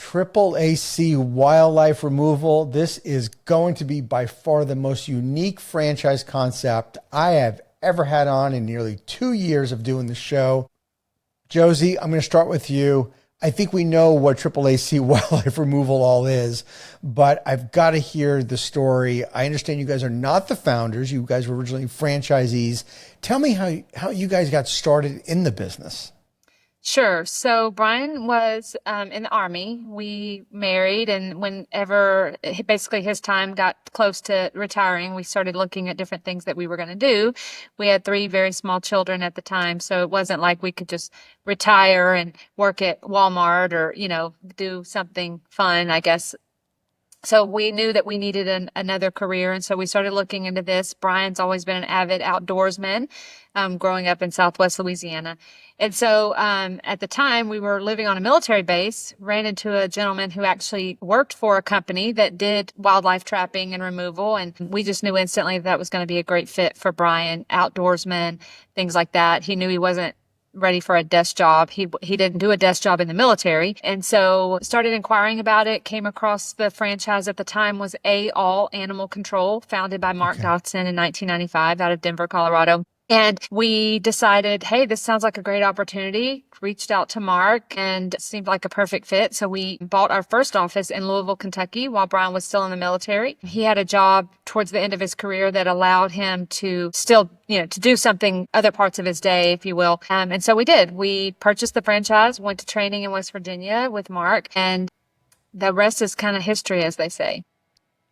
AAAC wildlife removal. This is going to be by far the most unique franchise concept I have ever had on in nearly 2 years of doing the show. Josie, I'm going to start with you. I think we know what AAAC wildlife removal all is, but I've got to hear the story. I understand you guys are not the founders. You guys were originally franchisees. Tell me how you guys got started in the business. Sure. So Brian was in the Army. We married, and whenever basically his time got close to retiring, we started looking at different things that we were going to do. We had 3 very small children at the time, so it wasn't like we could just retire and work at Walmart or, do something fun, I guess. So we knew that we needed another career, and so we started looking into this. Brian's always been an avid outdoorsman, growing up in Southwest Louisiana. And so at the time, we were living on a military base, ran into a gentleman who actually worked for a company that did wildlife trapping and removal, and we just knew instantly that was going to be a great fit for Brian, outdoorsman, things like that. He knew he wasn't ready for a desk job. He didn't do a desk job in the military. And so started inquiring about it, came across the franchise at the time was All Animal Control, founded by Mark Dotson in 1995 out of Denver, Colorado. And we decided, hey, this sounds like a great opportunity. Reached out to Mark and it seemed like a perfect fit. So we bought our first office in Louisville, Kentucky while Brian was still in the military. He had a job towards the end of his career that allowed him to still, to do something other parts of his day, if you will. And so we did. We purchased the franchise, went to training in West Virginia with Mark, and the rest is kind of history, as they say.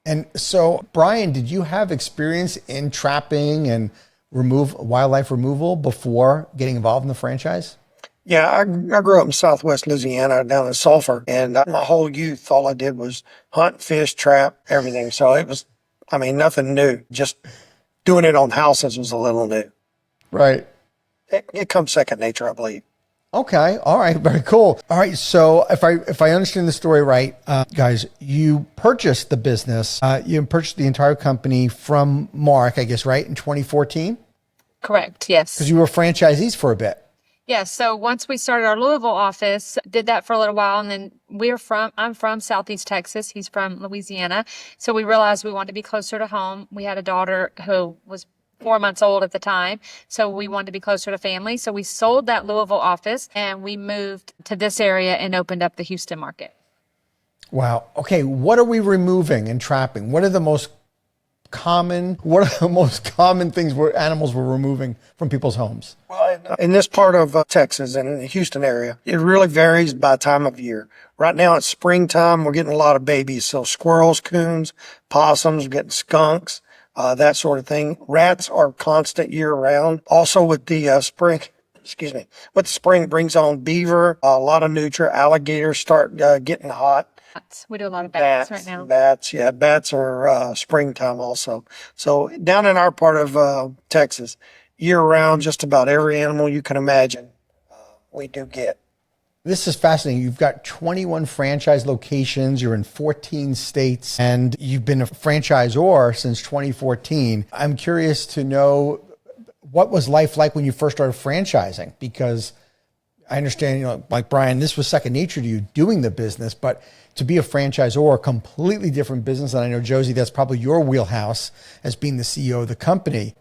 And so, Brian, did you have experience in trapping and wildlife removal before getting involved in the franchise? Yeah, I grew up in Southwest Louisiana down in Sulphur, and my whole youth, all I did was hunt, fish, trap, everything. So it was, nothing new. Just doing it on houses was a little new. Right. It comes second nature, I believe. Okay. All right. Very cool. All right. So if I understand the story right, guys, you purchased the business, you purchased the entire company from Mark, I guess, right? In 2014? Correct. Yes. Because you were franchisees for a bit. Yes. So once we started our Louisville office, did that for a little while. And then I'm from Southeast Texas. He's from Louisiana. So we realized we wanted to be closer to home. We had a daughter who was 4 months old at the time. So we wanted to be closer to family. So we sold that Louisville office and we moved to this area and opened up the Houston market. Wow. Okay. What are we removing and trapping? What are the most common things where animals were removing from people's homes? Well, in this part of Texas and in the Houston area, it really varies by time of year. Right now it's springtime. We're getting a lot of babies. So squirrels, coons, possums, we're getting skunks, that sort of thing. Rats are constant year round. Also with the spring, with the spring brings on beaver, a lot of nutria, alligators start getting hot. We do a lot of bats right now. Bats are springtime also. So down in our part of Texas, year round, just about every animal you can imagine, we do get. This is fascinating. You've got 21 franchise locations. You're in 14 states, and you've been a franchisor since 2014. I'm curious to know, what was life like when you first started franchising? Because I understand, like Brian, this was second nature to you doing the business, but to be a franchisor, a completely different business. And I know, Josie, that's probably your wheelhouse as being the CEO of the company.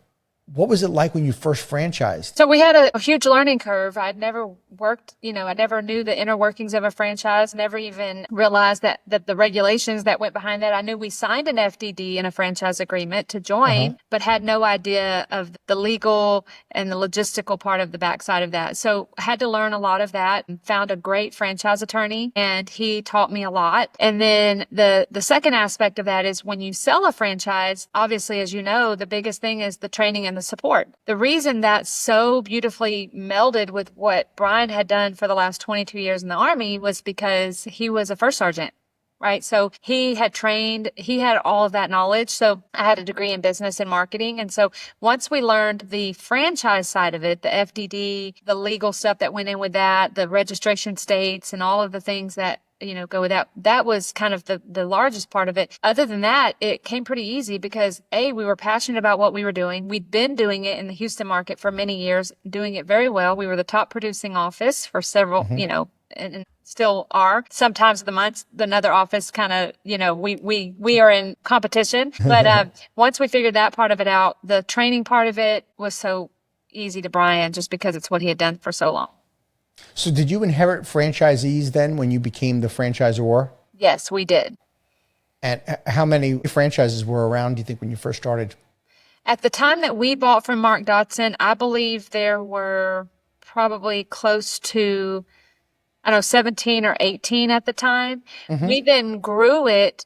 What was it like when you first franchised? So we had a huge learning curve. I'd never worked, I never knew the inner workings of a franchise, never even realized that the regulations that went behind that. I knew we signed an FDD and a franchise agreement to join, but had no idea of the legal and the logistical part of the backside of that. So I had to learn a lot of that and found a great franchise attorney, and he taught me a lot. And then the second aspect of that is when you sell a franchise, obviously, as you know, the biggest thing is the training and the support. The reason that's so beautifully melded with what Brian had done for the last 22 years in the Army was because he was a first sergeant, right? So he had trained, he had all of that knowledge. So I had a degree in business and marketing. And so once we learned the franchise side of it, the FDD, the legal stuff that went in with that, the registration states and all of the things that go with that. That was kind of the largest part of it. Other than that, it came pretty easy because we were passionate about what we were doing. We'd been doing it in the Houston market for many years, doing it very well. We were the top producing office for several, and still are. Sometimes the months, another office kind of, we are in competition. But once we figured that part of it out, the training part of it was so easy to Brian just because it's what he had done for so long. So did you inherit franchisees then when you became the franchisor? Yes, we did. And how many franchises were around, do you think, when you first started? At the time that we bought from Mark Dodson, I believe there were probably close to, 17 or 18 at the time. Mm-hmm. We then grew it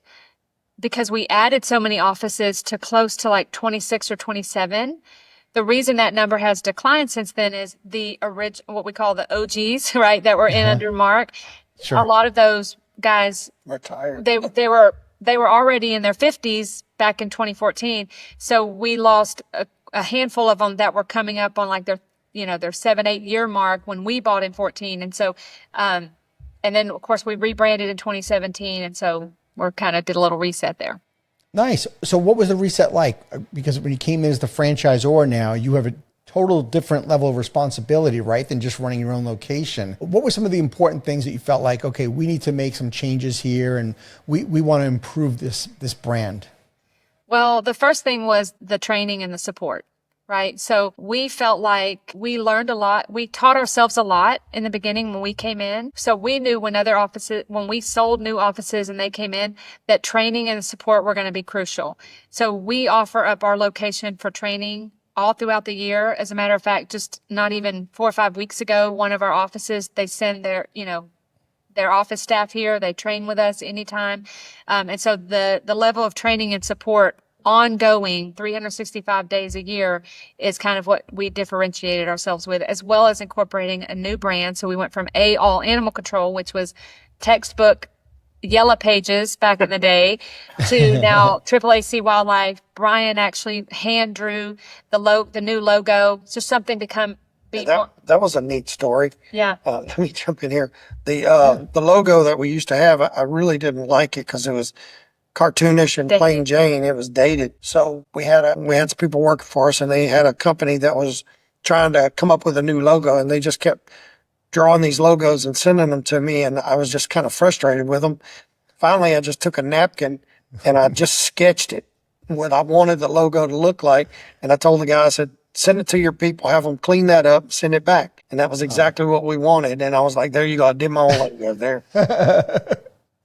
because we added so many offices to close to like 26 or 27. The reason that number has declined since then is the original, what we call the OGs, right, that were in under Mark. Sure. A lot of those guys retired. They were already in their 50s back in 2014. So we lost a handful of them that were coming up on like their 7-8 year mark when we bought in 14. And so, and then of course we rebranded in 2017. And so we're kind of did a little reset there. Nice. So what was the reset like? Because when you came in as the franchisor now, you have a total different level of responsibility, right, than just running your own location. What were some of the important things that you felt like, okay, we need to make some changes here and we want to improve this brand? Well, the first thing was the training and the support, right? So we felt like we learned a lot. We taught ourselves a lot in the beginning when we came in. So we knew when we sold new offices and they came in, that training and support were going to be crucial. So we offer up our location for training all throughout the year. As a matter of fact, just not even 4 or 5 weeks ago, one of our offices, they send their office staff here. They train with us anytime. And so the level of training and support ongoing 365 days a year is kind of what we differentiated ourselves with, as well as incorporating a new brand. So we went from All Animal Control, which was textbook Yellow Pages back in the day, to now AAAC Wildlife. Brian actually hand drew the new logo. It's just something to come. That was a neat story. Yeah. Let me jump in here. The logo that we used to have, I really didn't like it because it was cartoonish and plain Jane. It was dated. So we had some people working for us, and they had a company that was trying to come up with a new logo, and they just kept drawing these logos and sending them to me, and I was just kind of frustrated with them. Finally, I just took a napkin and I just sketched it, what I wanted the logo to look like. And I told the guy, I said, send it to your people, have them clean that up, send it back. And that was exactly what we wanted. And I was like, there you go, I did my own logo there.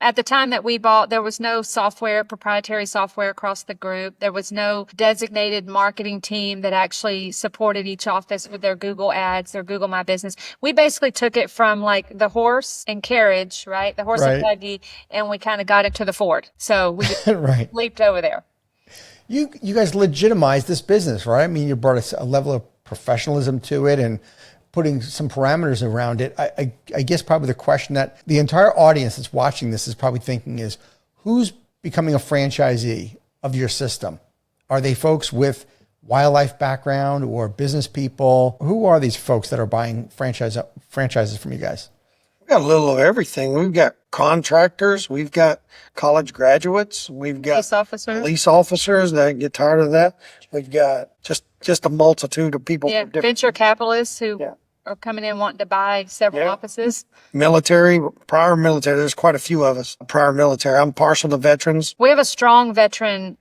At the time that we bought, there was no proprietary software across the group. There was no designated marketing team that actually supported each office with their Google ads, their Google My Business. We basically took it from like the horse and carriage, right? The horse and buggy, and we kind of got it to the Ford. So we leaped over there. You guys legitimized this business, right? I mean, you brought a level of professionalism to it and putting some parameters around it. I guess probably the question that the entire audience that's watching this is probably thinking is, who's becoming a franchisee of your system? Are they folks with wildlife background or business people? Who are these folks that are buying franchises from you guys? We've got a little of everything. We've got contractors. We've got college graduates. We've got police officers that get tired of that. We've got just a multitude of people. Yeah, venture capitalists who are coming in wanting to buy several offices. Military, prior military. There's quite a few of us. Prior military. I'm partial to veterans. We have a strong veteran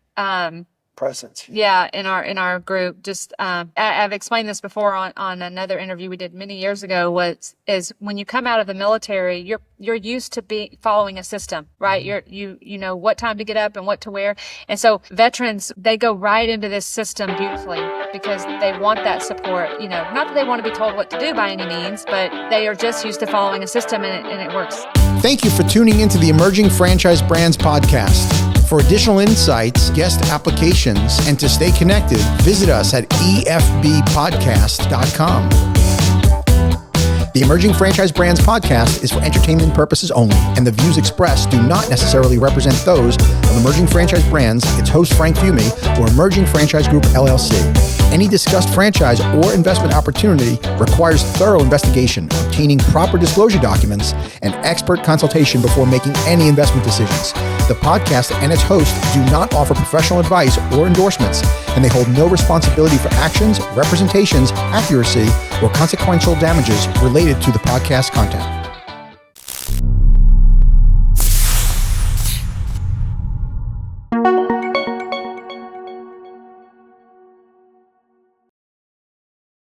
presence. Yeah, in our group. Just I've explained this before on another interview we did many years ago. Is when you come out of the military, you're used to following a system, right? You know what time to get up and what to wear, and so veterans, they go right into this system beautifully because they want that support. Not that they want to be told what to do by any means, but they are just used to following a system, and it works. Thank you for tuning into the Emerging Franchise Brands podcast. For additional insights, guest applications, and to stay connected, visit us at efbpodcast.com. The Emerging Franchise Brands podcast is for entertainment purposes only, and the views expressed do not necessarily represent those of Emerging Franchise Brands, its host Frank Fumey, or Emerging Franchise Group LLC. Any discussed franchise or investment opportunity requires thorough investigation, obtaining proper disclosure documents, and expert consultation before making any investment decisions. The podcast and its host do not offer professional advice or endorsements, and they hold no responsibility for actions, representations, accuracy, or consequential damages related to the podcast content.